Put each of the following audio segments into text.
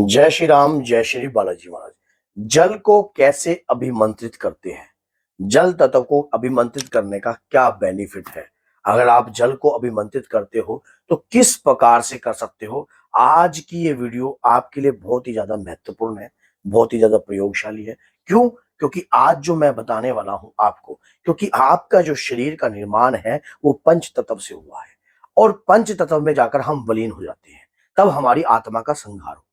जय श्री राम, जय श्री बालाजी महाराज। जल को कैसे अभिमंत्रित करते हैं? जल तत्व को अभिमंत्रित करने का क्या बेनिफिट है? अगर आप जल को अभिमंत्रित करते हो तो किस प्रकार से कर सकते हो? आज की ये वीडियो आपके लिए बहुत ही ज्यादा महत्वपूर्ण है, बहुत ही ज्यादा प्रयोगशाली है। क्यों? क्योंकि आज जो मैं बताने वाला हूं आपको, क्योंकि आपका जो शरीर का निर्माण है वो पंच तत्व से हुआ है और पंच तत्व में जाकर हम विलीन हो जाते हैं, तब हमारी आत्मा का संहार होता है।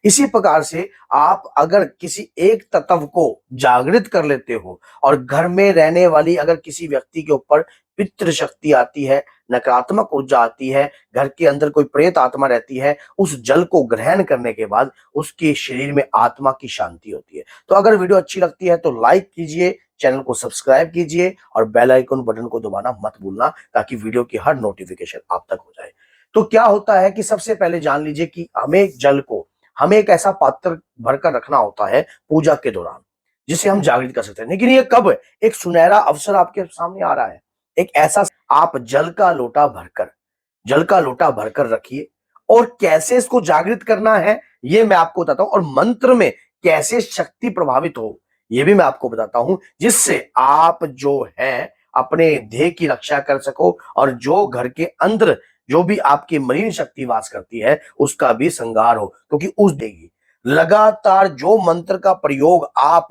इसी प्रकार से आप अगर किसी एक तत्व को जागृत कर लेते हो और घर में रहने वाली अगर किसी व्यक्ति के ऊपर पितृ शक्ति आती है, नकारात्मक ऊर्जा आती है, घर के अंदर कोई प्रेत आत्मा रहती है, उस जल को ग्रहण करने के बाद उसके शरीर में आत्मा की शांति होती है। तो अगर वीडियो अच्छी लगती है तो लाइक कीजिए, चैनल को सब्सक्राइब कीजिए और बेल आइकन बटन को दबाना मत भूलना, ताकि वीडियो की हर नोटिफिकेशन आप तक हो जाए। तो क्या होता है कि सबसे पहले जान लीजिए कि हमें एक ऐसा पात्र भरकर रखना होता है पूजा के दौरान, जिसे हम जागृत कर सकते हैं। लेकिन ये कब? एक सुनहरा अवसर आपके सामने आ रहा है, एक ऐसा, आप जल का लोटा भरकर रखिए। और कैसे इसको जागृत करना है ये मैं आपको बताता हूं, और मंत्र में कैसे शक्ति प्रभावित हो ये भी मैं आपको बताता हूं, जिससे आप जो है अपने देह की रक्षा कर सको और जो घर के अंदर जो भी आपकी मलिन शक्ति वास करती है उसका भी संहार हो, क्योंकि उस देगी लगातार जो मंत्र का प्रयोग आप।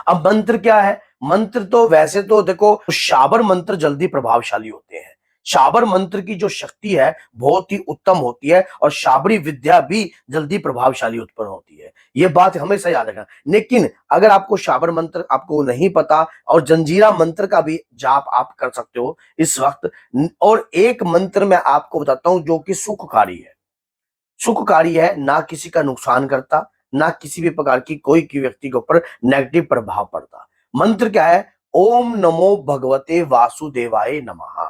अब मंत्र क्या है? मंत्र तो वैसे तो देखो, शाबर मंत्र जल्दी प्रभावशाली होते हैं। शाबर मंत्र की जो शक्ति है बहुत ही उत्तम होती है और शाबरी विद्या भी जल्दी प्रभावशाली उत्पन्न होती है। ये बात हमेशा याद रखना। लेकिन अगर आपको शाबर मंत्र आपको नहीं पता, और जंजीरा मंत्र का भी जाप आप कर सकते हो इस वक्त। और एक मंत्र मैं आपको बताता हूं जो कि सुखकारी है, ना किसी का नुकसान करता, ना किसी भी प्रकार की कोई की व्यक्ति के ऊपर नेगेटिव प्रभाव पड़ता। मंत्र क्या है? ओम नमो भगवते वासुदेवाय नमः।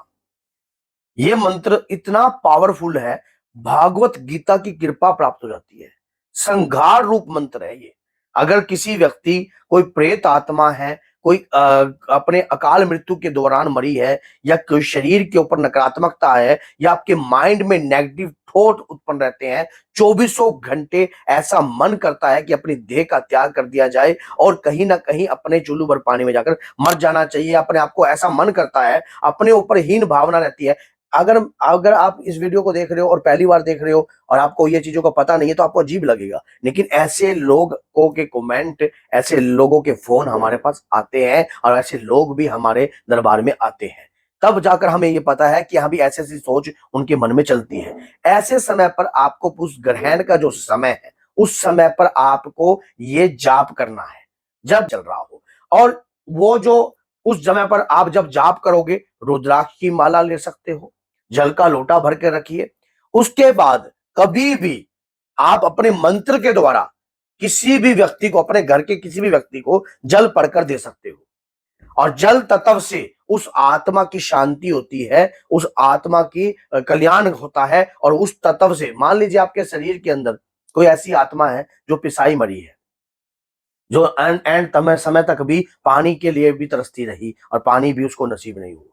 ये मंत्र इतना पावरफुल है, भागवत गीता की कृपा प्राप्त हो जाती है। संघार रूप मंत्र है ये। अगर किसी व्यक्ति, कोई प्रेत आत्मा है, कोई अपने अकाल मृत्यु के दौरान मरी है, या कोई शरीर के ऊपर नकारात्मकता है, या आपके माइंड में नेगेटिव थॉट उत्पन्न रहते हैं, चौबीसों घंटे ऐसा मन करता है कि अपनी देह का त्याग कर दिया जाए और कहीं ना कहीं अपने चुल्लू भर पानी में जाकर मर जाना चाहिए, अपने आप को ऐसा मन करता है, अपने ऊपर हीन भावना रहती है। अगर अगर आप इस वीडियो को देख रहे हो और पहली बार देख रहे हो और आपको ये चीजों का पता नहीं है तो आपको अजीब लगेगा, लेकिन ऐसे लोगों के कमेंट, ऐसे लोगों के फोन हमारे पास आते हैं और ऐसे लोग भी हमारे दरबार में आते हैं। तब जाकर हमें ये पता है कि हाँ भी ऐसी ऐसी सोच उनके मन में चलती है। ऐसे समय पर आपको उस ग्रहण का जो समय है उस समय पर आपको ये जाप करना है जब चल रहा हो। और वो जो उस समय पर आप जब जाप करोगे, रुद्राक्ष की माला ले सकते हो, जल का लोटा भर के रखिए। उसके बाद कभी भी आप अपने मंत्र के द्वारा किसी भी व्यक्ति को, अपने घर के किसी भी व्यक्ति को जल पढ़कर दे सकते हो। और जल तत्व से उस आत्मा की शांति होती है, उस आत्मा की कल्याण होता है। और उस तत्व से, मान लीजिए आपके शरीर के अंदर कोई ऐसी आत्मा है जो पिसाई मरी है, जो एंड समय तक भी पानी के लिए भी तरसती रही और पानी भी उसको नसीब नहीं हुआ।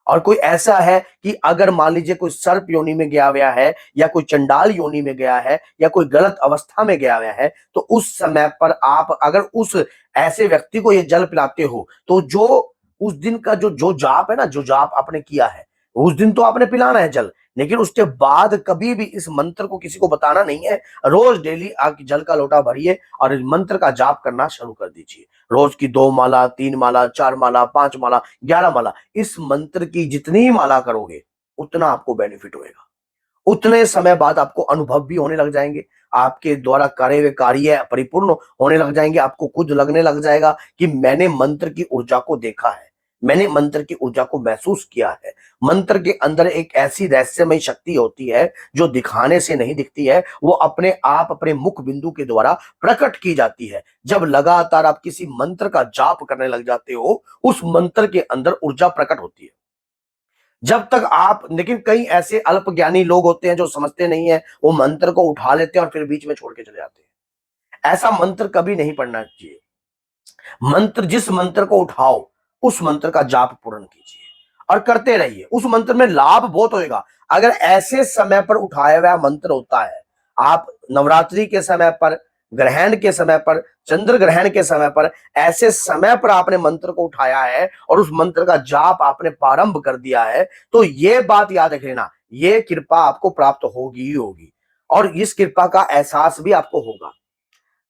और कोई ऐसा है कि अगर मान लीजिए कोई सर्प योनि में गया हुआ है, या कोई चंडाल योनि में गया है, या कोई गलत अवस्था में गया हुआ है, तो उस समय पर आप अगर उस ऐसे व्यक्ति को ये जल पिलाते हो, तो जो उस दिन का जो जाप है ना, जो जाप आपने किया है उस दिन तो आपने पिलाना है जल, लेकिन उसके बाद कभी भी इस मंत्र को किसी को बताना नहीं है। रोज डेली आके जल का लोटा भरिए और इस मंत्र का जाप करना शुरू कर दीजिए। रोज की 2 माला, 3 माला, 4 माला, 5 माला, 11 माला, इस मंत्र की जितनी माला करोगे उतना आपको बेनिफिट होएगा। उतने समय बाद आपको अनुभव भी होने लग जाएंगे, आपके द्वारा करे हुए कार्य परिपूर्ण होने लग जाएंगे। आपको खुद लगने लग जाएगा कि मैंने मंत्र की ऊर्जा को देखा है, मैंने मंत्र की ऊर्जा को महसूस किया है। मंत्र के अंदर एक ऐसी रहस्यमय शक्ति होती है जो दिखाने से नहीं दिखती है, वो अपने आप अपने मुख बिंदु के द्वारा प्रकट की जाती है। जब लगातार आप किसी मंत्र का जाप करने लग जाते हो, उस मंत्र के अंदर ऊर्जा प्रकट होती है। जब तक आप, लेकिन कई ऐसे अल्प ज्ञानी लोग होते हैं जो समझते नहीं है, वो मंत्र को उठा लेते हैं और फिर बीच में छोड़ के चले जाते हैं। ऐसा मंत्र कभी नहीं पढ़ना चाहिए। मंत्र, जिस मंत्र को उठाओ उस मंत्र का जाप पूर्ण कीजिए और करते रहिए। उस मंत्र में लाभ बहुत होएगा। अगर ऐसे समय पर उठाया हुआ मंत्र होता है, आप नवरात्रि के समय पर, ग्रहण के समय पर, चंद्र ग्रहण के समय पर, ऐसे समय पर आपने मंत्र को उठाया है और उस मंत्र का जाप आपने प्रारंभ कर दिया है, तो ये बात याद रख लेना, ये कृपा आपको प्राप्त होगी ही होगी और इस कृपा का एहसास भी आपको होगा।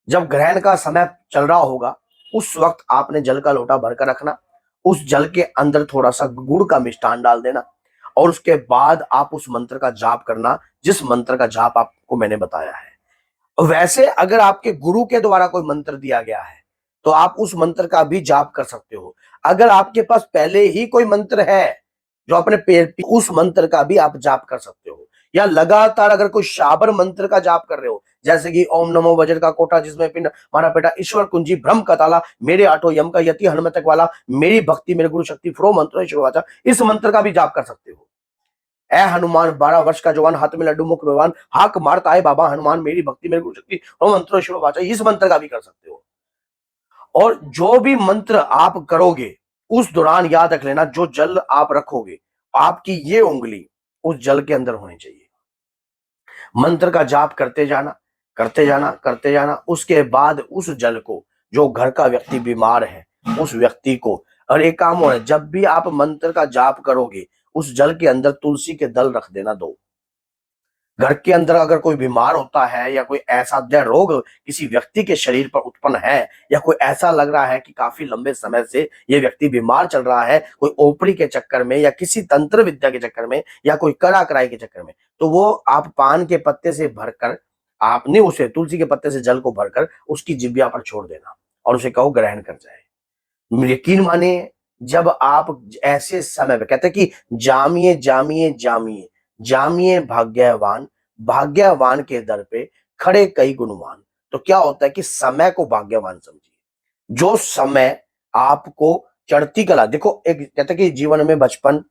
जब ग्रहण का समय चल रहा होगा, उस वक्त आपने जल का लोटा भरकर रखना, उस जल के अंदर थोड़ा सा गुड़ का मिष्ठान डाल देना और उसके बाद आप उस मंत्र का जाप करना, जिस मंत्र का जाप आपको मैंने बताया है। वैसे अगर आपके गुरु के द्वारा कोई मंत्र दिया गया है, तो आप उस मंत्र का भी जाप कर सकते हो। अगर आपके पास पहले ही कोई मंत्र है जो अपने पेड़, उस मंत्र का भी आप जाप कर सकते हो। या लगातार अगर कोई शाबर मंत्र का जाप कर रहे हो, जैसे कि ओम नमो वज्र का कोटा जिसमें पिंड मारा बेटा, ईश्वर कुंजी ब्रह्म का ताला, मेरे आठों यम का यति हनुमतक वाला, मेरी भक्ति मेरे गुरु शक्ति फ्रो मंत्र शिवाचा, इस मंत्र का भी जाप कर सकते हो। ए हनुमान 12 वर्ष का जवान, हाथ में लड्डू मुख भगवान, हाक मारता है बाबा हनुमान, मेरी भक्ति मेरे गुरु शक्ति फ्रो मंत्र शिवाचा, इस मंत्र का भी कर सकते हो। और जो भी मंत्र आप करोगे उस दौरान याद रख लेना, जो जल आप रखोगे आपकी ये उंगली उस जल के अंदर होनी चाहिए। मंत्र का जाप करते जाना, करते जाना, करते जाना। उसके बाद उस जल को, जो घर का व्यक्ति बीमार है उस व्यक्ति को, और एक काम हो है, जब भी आप मंत्र का जाप करोगे उस जल के अंदर तुलसी के दल रख देना 2। घर के अंदर अगर कोई बीमार होता है या कोई ऐसा दृढ़ रोग किसी व्यक्ति के शरीर पर उत्पन्न है, या कोई ऐसा लग रहा है कि काफी लंबे समय से ये व्यक्ति बीमार चल रहा है, कोई ओपरी के चक्कर में या किसी तंत्र विद्या के चक्कर में या कोई कड़ा कराई के चक्कर में, तो वो आप पान के पत्ते से भरकर, आपने उसे तुलसी के पत्ते से जल को भरकर उसकी जिब्या पर छोड़ देना और उसे कहो ग्रहण कर जाए। यकीन माने, जब आप ऐसे समय पे कहते हैं कि जामिए जामिए जामिए, जामिए भाग्यवान, भाग्यवान के दर पे खड़े कई गुणवान। तो क्या होता है कि समय को भाग्यवान समझिए। जो समय आपको चढ़ती कला, देखो एक कहते हैं कि जीवन में बचपन,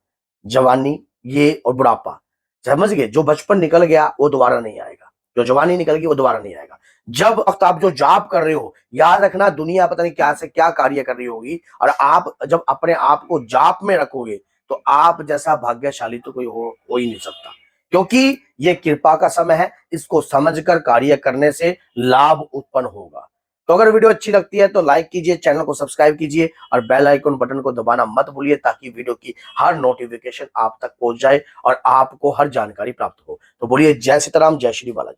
जवानी ये और बुढ़ापा, समझ गए, जो बचपन निकल गया वो दोबारा नहीं आएगा, जो जवानी निकल गई वो दोबारा नहीं आएगा। जब वक्त आप जो जाप कर रहे हो, याद रखना दुनिया पता नहीं क्या से क्या कार्य कर रही होगी, और आप जब अपने आप को जाप में रखोगे तो आप जैसा भाग्यशाली तो कोई हो ही नहीं सकता, क्योंकि ये कृपा का समय है। इसको समझकर कार्य करने से लाभ उत्पन्न होगा। तो अगर वीडियो अच्छी लगती है तो लाइक कीजिए, चैनल को सब्सक्राइब कीजिए और बेल आइकन बटन को दबाना मत भूलिए, ताकि वीडियो की हर नोटिफिकेशन आप तक पहुंच जाए और आपको हर जानकारी प्राप्त हो। तो बोलिए जय सीताराम, जय श्री बालाजी।